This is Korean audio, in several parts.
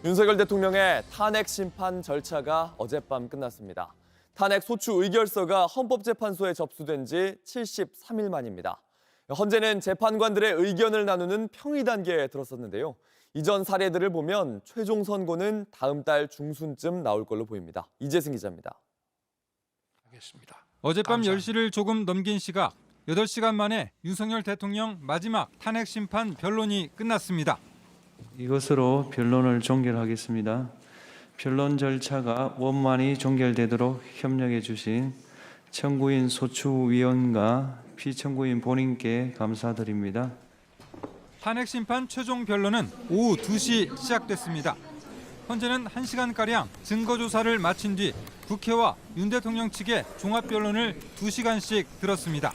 윤석열 대통령의 탄핵 심판 절차가 어젯밤 끝났습니다. 탄핵 소추 의결서가 헌법재판소에 접수된 지 73일 만입니다. 헌재는 재판관들의 의견을 나누는 평의 단계에 들어섰는데요. 이전 사례들을 보면 최종 선고는 다음 달 중순쯤 나올 걸로 보입니다. 이재승 기자입니다. 어젯밤 10시를 조금 넘긴 시각, 8시간 만에 윤석열 대통령 마지막 탄핵 심판 변론이 끝났습니다. 이것으로 변론을 종결하겠습니다. 변론 절차가 원만히 종결되도록 협력해 주신 청구인 소추위원과 피청구인 본인께 감사드립니다. 탄핵 심판 최종 변론은 오후 2시 시작됐습니다. 헌재는 1시간가량 증거 조사를 마친 뒤 국회와 윤 대통령 측의 종합 변론을 2시간씩 들었습니다.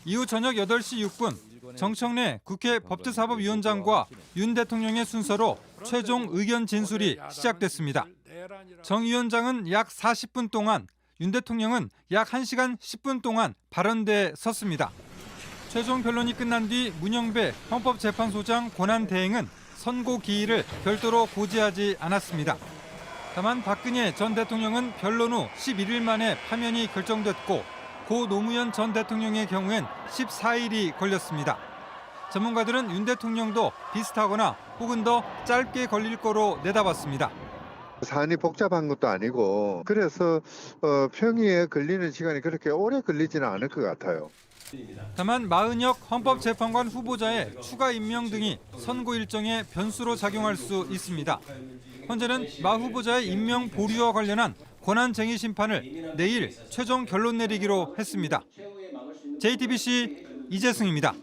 이후 저녁 8시 6분 정청래 국회 법제사법위원장과 윤 대통령의 순서로 최종 의견 진술이 시작됐습니다. 정 위원장은 약 40분 동안, 윤 대통령은 약 1시간 10분 동안 발언대에 섰습니다. 최종 변론이 끝난 뒤 문영배 헌법재판소장 권한대행은 선고 기일을 별도로 고지하지 않았습니다. 다만 박근혜 전 대통령은 변론 후 11일 만에 파면이 결정됐고 고 노무현 전 대통령의 경우엔 14일이 걸렸습니다. 전문가들은 윤 대통령도 비슷하거나 혹은 더 짧게 걸릴 거로 내다봤습니다. 사안이 복잡한 것도 아니고 그래서 평의에 걸리는 시간이 그렇게 오래 걸리지는 않을 것 같아요. 다만 마은혁 헌법재판관 후보자의 추가 임명 등이 선고 일정에 변수로 작용할 수 있습니다. 헌재는 마 후보자의 임명 보류와 관련한 권한쟁의 심판을 내일 최종 결론 내리기로 했습니다. JTBC 이재승입니다.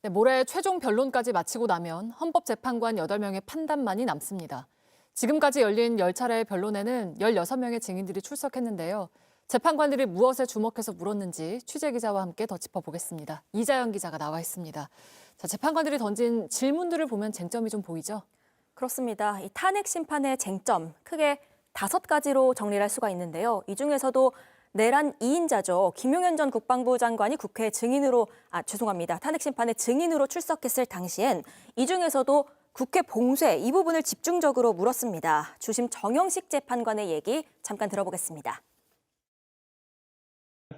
네, 모레 최종 변론까지 마치고 나면 헌법재판관 8명의 판단만이 남습니다. 지금까지 열린 10차례의 변론에는 16명의 증인들이 출석했는데요. 재판관들이 무엇에 주목해서 물었는지 취재기자와 함께 더 짚어보겠습니다. 이자연 기자가 나와 있습니다. 자, 재판관들이 던진 질문들을 보면 쟁점이 좀 보이죠? 그렇습니다. 이 탄핵 심판의 쟁점 크게 5가지로 정리를 할 수가 있는데요. 이 중에서도 내란 2인자죠. 김용현 전 국방부 장관이 국회 증인으로, 탄핵 심판의 증인으로 출석했을 당시엔 이 중에서도 국회 봉쇄 이 부분을 집중적으로 물었습니다. 주심 정영식 재판관의 얘기 잠깐 들어보겠습니다.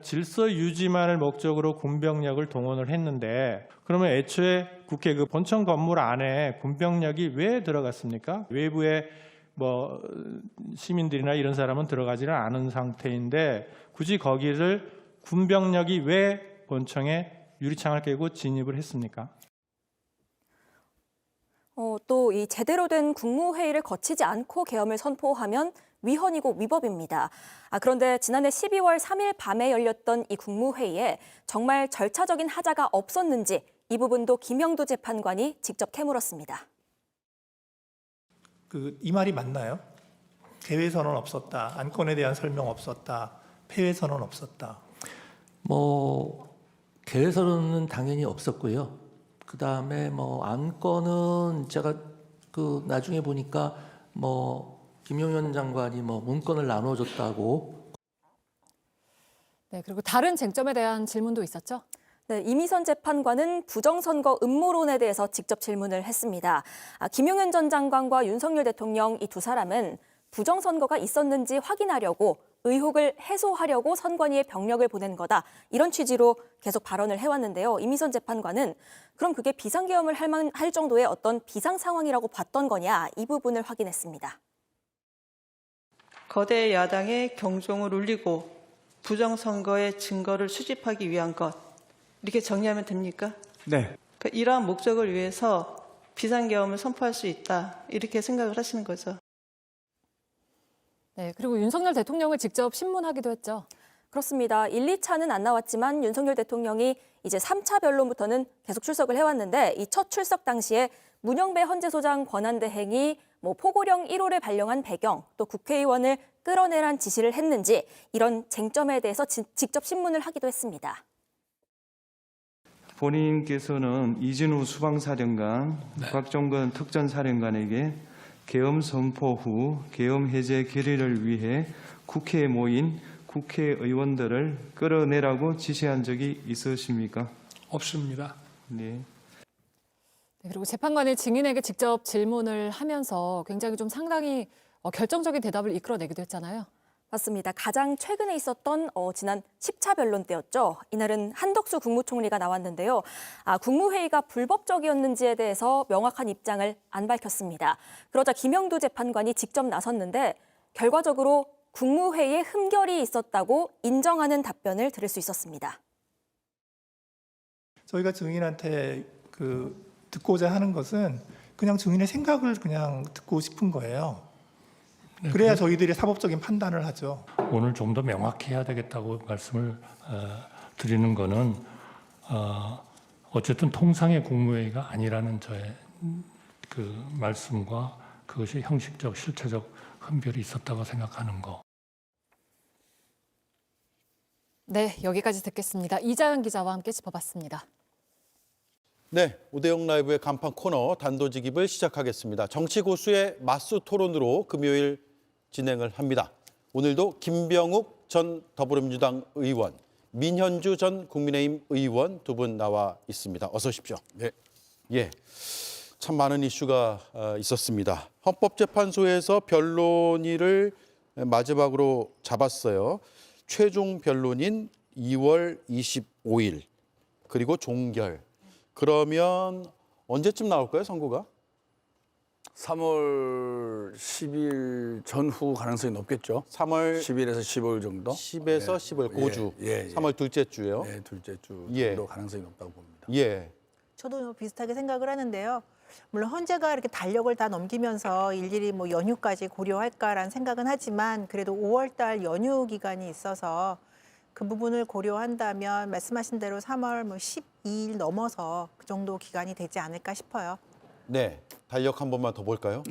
질서 유지만을 목적으로 군병력을 동원을 했는데 그러면 애초에 국회 그 본청 건물 안에 군병력이 왜 들어갔습니까? 외부에 시민들이나 이런 사람은 들어가지는 않은 상태인데 굳이 거기를 군병력이 왜 본청에 유리창을 깨고 진입을 했습니까? 또 이 제대로 된 국무회의를 거치지 않고 계엄을 선포하면 위헌이고 위법입니다. 그런데 지난해 12월 3일 밤에 열렸던 이 국무회의에 정말 절차적인 하자가 없었는지 이 부분도 김영도 재판관이 직접 캐물었습니다. 이 말이 맞나요? 개회 선언 없었다. 안건에 대한 설명 없었다. 폐회 선언 없었다. 개회 선언은 당연히 없었고요. 그다음에 안건은 제가 나중에 보니까 김용현 장관이 문건을 나눠줬다고. 네, 그리고 다른 쟁점에 대한 질문도 있었죠? 네, 이미선 재판관은 부정선거 음모론에 대해서 직접 질문을 했습니다. 김용현 전 장관과 윤석열 대통령 이 두 사람은 부정선거가 있었는지 확인하려고 의혹을 해소하려고 선관위에 병력을 보낸 거다. 이런 취지로 계속 발언을 해왔는데요. 이미선 재판관은 그럼 그게 비상계엄을 할 정도의 어떤 비상 상황이라고 봤던 거냐 이 부분을 확인했습니다. 거대 야당의 경종을 울리고 부정선거의 증거를 수집하기 위한 것 이렇게 정리하면 됩니까? 네. 그러니까 이러한 목적을 위해서 비상계엄을 선포할 수 있다 이렇게 생각을 하시는 거죠. 네, 그리고 윤석열 대통령을 직접 신문하기도 했죠. 그렇습니다. 1, 2차는 안 나왔지만 윤석열 대통령이 이제 3차 변론부터는 계속 출석을 해왔는데 이 첫 출석 당시에 문영배 헌재소장 권한대행이 포고령 1호를 발령한 배경, 또 국회의원을 끌어내란 지시를 했는지 이런 쟁점에 대해서 직접 신문을 하기도 했습니다. 본인께서는 이진우 수방사령관, 곽종건 특전사령관에게 계엄 선포 후 계엄 해제 결의를 위해 국회에 모인 국회의원들을 끌어내라고 지시한 적이 있으십니까? 없습니다. 네. 네, 그리고 재판관이 증인에게 직접 질문을 하면서 굉장히 좀 상당히 결정적인 대답을 이끌어내기도 했잖아요. 맞습니다. 가장 최근에 있었던 지난 10차 변론 때였죠. 이날은 한덕수 국무총리가 나왔는데요. 국무회의가 불법적이었는지에 대해서 명확한 입장을 안 밝혔습니다. 그러자 김영두 재판관이 직접 나섰는데 결과적으로 국무회의에 흠결이 있었다고 인정하는 답변을 들을 수 있었습니다. 저희가 증인한테 듣고자 하는 것은 그냥 증인의 생각을 그냥 듣고 싶은 거예요. 그래야 저희들이 사법적인 판단을 하죠. 오늘 좀 더 명확해야 되겠다고 말씀을 드리는 거는 어쨌든 통상의 국무회의가 아니라는 저의 그 말씀과 그것이 형식적, 실체적 흠결이 있었다고 생각하는 거. 네, 여기까지 듣겠습니다. 이자연 기자와 함께 짚어봤습니다. 네, 오대영 라이브의 간판 코너 단도직입을 시작하겠습니다. 정치 고수의 맞수 토론으로 금요일 진행을 합니다. 오늘도 김병욱 전 더불어민주당 의원, 민현주 전 국민의힘 의원 두 분 나와 있습니다. 어서 오십시오. 네. 예, 참 많은 이슈가 있었습니다. 헌법재판소에서 변론일을 마지막으로 잡았어요. 최종 변론인 2월 25일 그리고 종결. 그러면 언제쯤 나올까요, 선고가? 3월 10일 전후 가능성이 높겠죠. 3월 10일에서 15일 정도. 10에서 15일 고주. 3월 둘째 주요. 네, 둘째 주 정도 예. 가능성이 높다고 봅니다. 예. 저도 비슷하게 생각을 하는데요. 물론 헌재가 이렇게 달력을 다 넘기면서 일일이 뭐 연휴까지 고려할까라는 생각은 하지만 그래도 5월 달 연휴 기간이 있어서 그 부분을 고려한다면 말씀하신 대로 3월 뭐 12일 넘어서 그 정도 기간이 되지 않을까 싶어요. 네, 달력 한 번만 더 볼까요?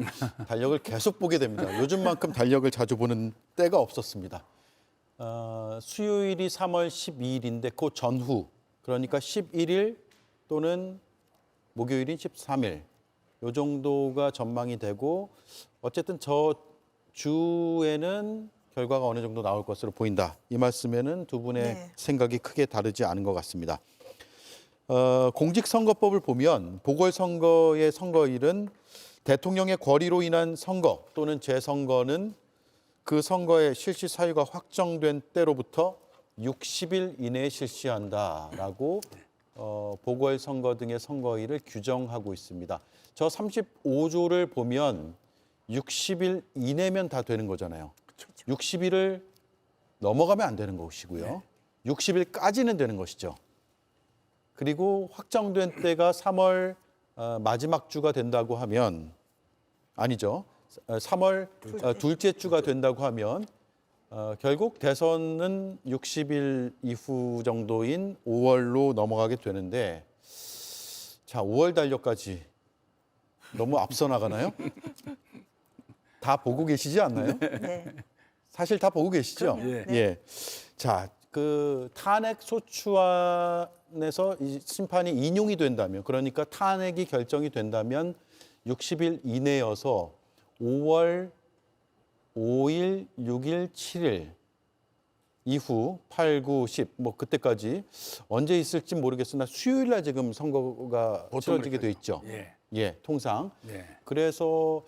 달력을 계속 보게 됩니다. 요즘만큼 달력을 자주 보는 때가 없었습니다. 수요일이 3월 12일인데 그 전후, 그러니까 11일 또는 목요일인 13일 요 정도가 전망이 되고 어쨌든 저 주에는 결과가 어느 정도 나올 것으로 보인다. 이 말씀에는 두 분의 네. 생각이 크게 다르지 않은 것 같습니다. 공직선거법을 보면 보궐선거의 선거일은 대통령의 권리로 인한 선거 또는 재선거는 그 선거의 실시 사유가 확정된 때로부터 60일 이내에 실시한다라고 보궐선거 등의 선거일을 규정하고 있습니다. 저 35조를 보면 60일 이내면 다 되는 거잖아요. 60일을 넘어가면 안 되는 것이고요. 60일까지는 되는 것이죠. 그리고 확정된 때가 3월 마지막 주가 된다고 하면 아니죠. 3월 둘째 주가 된다고 하면 결국 대선은 60일 이후 정도인 5월로 넘어가게 되는데 자, 5월 달력까지 너무 앞서 나가나요? 다 보고 계시지 않나요? 네. 사실 다 보고 계시죠? 예. 예. 자, 그 탄핵 소추안에서 이 심판이 인용이 된다면, 그러니까 탄핵이 결정이 된다면 60일 이내여서 5월 5일, 6일, 7일 이후 8, 9, 10, 뭐 그때까지 언제 있을지 모르겠으나 수요일 날 지금 선거가 치러지게 돼 있죠. 예. 예, 통상. 예. 그래서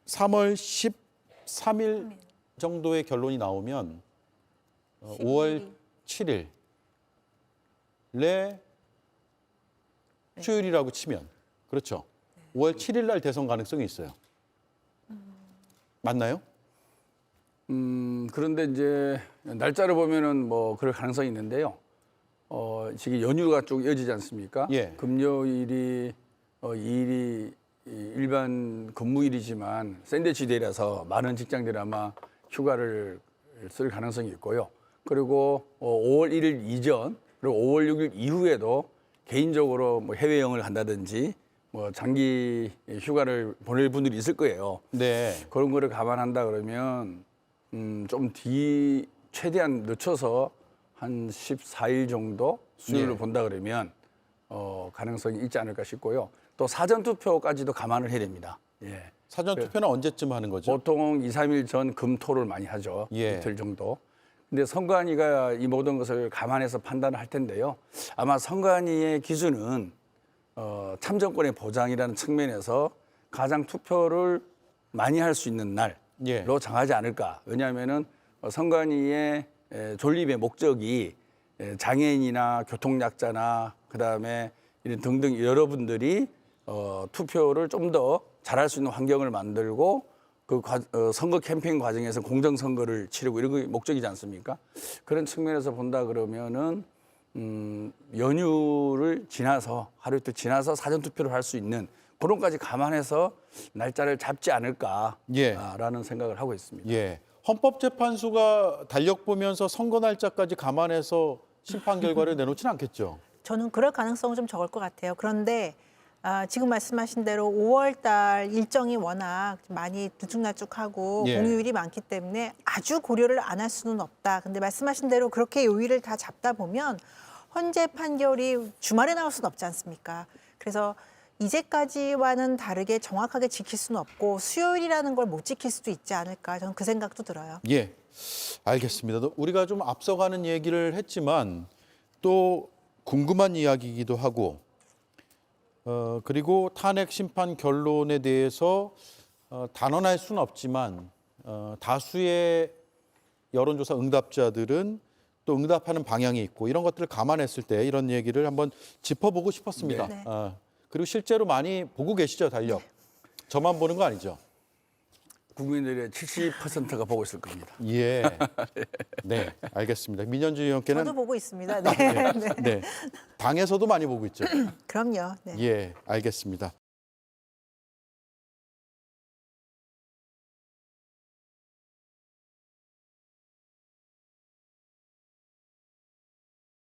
3월 13일 정도의 결론이 나오면 5월 7일에 수요일이라고 치면 그렇죠. 5월 7일 날 대선 가능성이 있어요. 맞나요? 그런데 이제 날짜를 보면은 뭐 그럴 가능성이 있는데요. 지금 연휴가 쭉 이어지지 않습니까? 예. 금요일이 일이 일반 근무일이지만 샌드위치 데이라서 많은 직장들이 아마 휴가를 쓸 가능성이 있고요. 그리고 5월 1일 이전 그리고 5월 6일 이후에도 개인적으로 뭐 해외여행을 간다든지 뭐 장기 휴가를 보낼 분들이 있을 거예요. 네. 그런 거를 감안한다 그러면 좀 최대한 늦춰서 한 14일 정도 수요일로 네. 본다 그러면 가능성이 있지 않을까 싶고요. 또 사전 투표까지도 감안을 해야 됩니다. 예. 사전 투표는 언제쯤 하는 거죠? 보통 2, 3일 전 금토를 많이 하죠. 예. 이틀 정도. 근데 선관위가 이 모든 것을 감안해서 판단을 할 텐데요. 아마 선관위의 기준은 참정권의 보장이라는 측면에서 가장 투표를 많이 할 수 있는 날로 예. 정하지 않을까. 왜냐하면은 선관위의 존립의 목적이 장애인이나 교통약자나 그다음에 이런 등등 여러분들이 투표를 좀 더 잘할 수 있는 환경을 만들고 그 선거 캠페인 과정에서 공정 선거를 치르고 이런 게 목적이지 않습니까? 그런 측면에서 본다 그러면은 연휴를 지나서 하루 이틀 지나서 사전 투표를 할 수 있는 그런 까지 감안해서 날짜를 잡지 않을까라는 생각을 하고 있습니다. 예. 헌법재판소가 달력 보면서 선거 날짜까지 감안해서 심판 결과를 내놓지는 않겠죠. 저는 그럴 가능성은 좀 적을 것 같아요. 그런데 지금 말씀하신 대로 5월 달 일정이 워낙 많이 들쭉날쭉하고 예. 공휴일이 많기 때문에 아주 고려를 안 할 수는 없다. 근데 말씀하신 대로 그렇게 요일을 다 잡다 보면 헌재 판결이 주말에 나올 수는 없지 않습니까? 그래서 이제까지와는 다르게 정확하게 지킬 수는 없고 수요일이라는 걸 못 지킬 수도 있지 않을까. 저는 그 생각도 들어요. 예, 알겠습니다. 우리가 좀 앞서가는 얘기를 했지만 또 궁금한 이야기이기도 하고 그리고 탄핵 심판 결론에 대해서 단언할 수는 없지만 다수의 여론조사 응답자들은 또 응답하는 방향이 있고 이런 것들을 감안했을 때 이런 얘기를 한번 짚어보고 싶었습니다. 네. 그리고 실제로 많이 보고 계시죠, 달력? 저만 보는 거 아니죠? 국민들의 70%가 보고 있을 겁니다. 예. 네, 알겠습니다. 민현주 의원께는 저도 보고 있습니다. 네. 네. 당에서도 많이 보고 있죠. 그럼요. 네. 예, 알겠습니다.